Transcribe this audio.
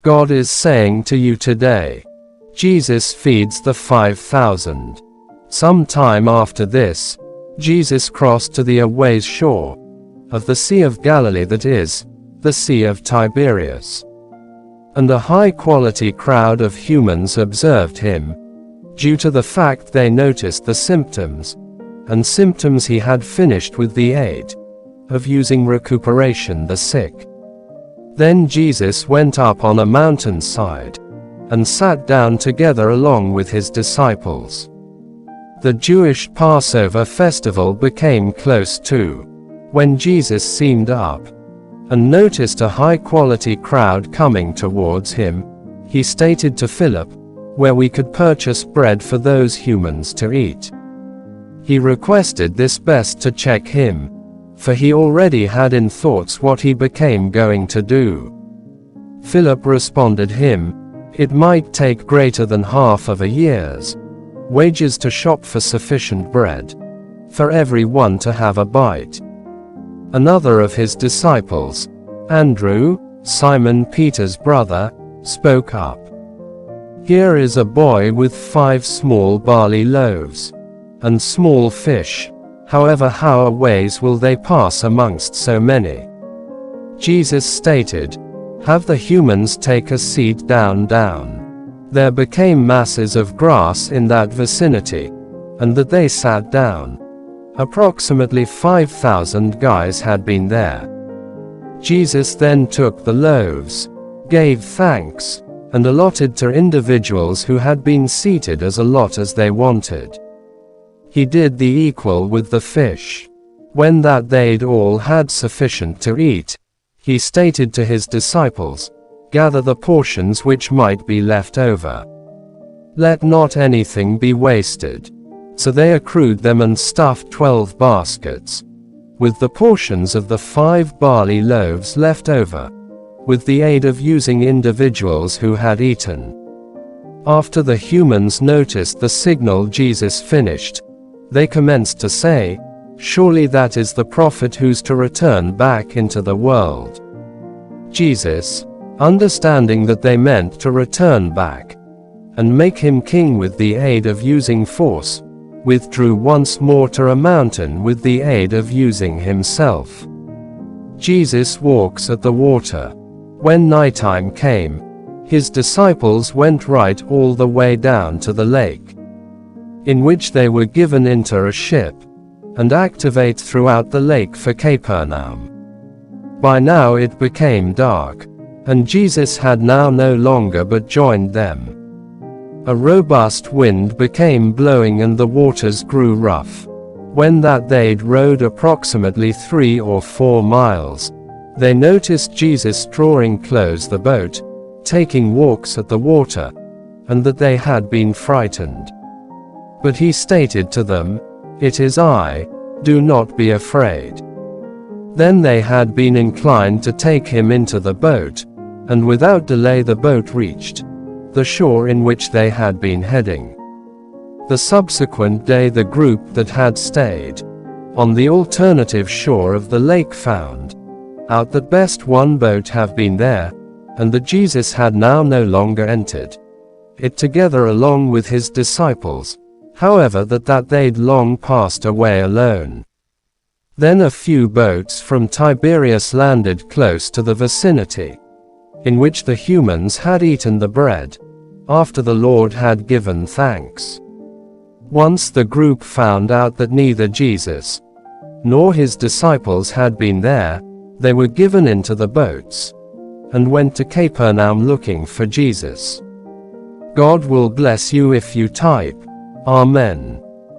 God is saying to you today. Jesus feeds the 5,000. Some time after this, Jesus crossed to the away shore of the Sea of Galilee, that is, the Sea of Tiberias. And a high-quality crowd of humans observed him, due to the fact they noticed the symptoms he had finished with the aid of using recuperation the sick. Then Jesus went up on a mountainside and sat down together along with his disciples. The Jewish Passover festival became close too, when Jesus seemed up and noticed a high-quality crowd coming towards him. He stated to Philip where we could purchase bread for those humans to eat. He requested this best to check him, for he already had in thoughts what he became going to do. Philip responded him, it might take greater than half of a year's wages to shop for sufficient bread for everyone to have a bite. Another of his disciples, Andrew, Simon Peter's brother, spoke up. Here is a boy with 5 small barley loaves and small fish. However, how a ways will they pass amongst so many? Jesus stated, have the humans take a seat down. There became masses of grass in that vicinity, and that they sat down. Approximately 5,000 guys had been there. Jesus then took the loaves, gave thanks, and allotted to individuals who had been seated as a lot as they wanted. He did the equal with the fish. When that they'd all had sufficient to eat, he stated to his disciples, gather the portions which might be left over. Let not anything be wasted. So they accrued them and stuffed 12 baskets, with the portions of the 5 barley loaves left over, with the aid of using individuals who had eaten. After the humans noticed the signal Jesus finished, they commenced to say, surely that is the prophet who's to return back into the world. Jesus, understanding that they meant to return back and make him king with the aid of using force, withdrew once more to a mountain with the aid of using himself. Jesus walks at the water. When nighttime came, his disciples went right all the way down to the lake, in which they were given into a ship, and activate throughout the lake for Capernaum. By now it became dark, and Jesus had now no longer but joined them. A robust wind became blowing and the waters grew rough. When that they'd rowed approximately 3 or 4 miles, they noticed Jesus drawing close the boat, taking walks at the water, and that they had been frightened. But he stated to them, it is I, do not be afraid. Then they had been inclined to take him into the boat, and without delay the boat reached the shore in which they had been heading. The subsequent day the group that had stayed on the alternative shore of the lake found out that best one boat have been there, and that Jesus had now no longer entered it together along with his disciples, however that they'd long passed away alone. Then a few boats from Tiberias landed close to the vicinity in which the humans had eaten the bread, after the Lord had given thanks. Once the group found out that neither Jesus nor his disciples had been there, they were given into the boats, and went to Capernaum looking for Jesus. God will bless you if you type, Amen.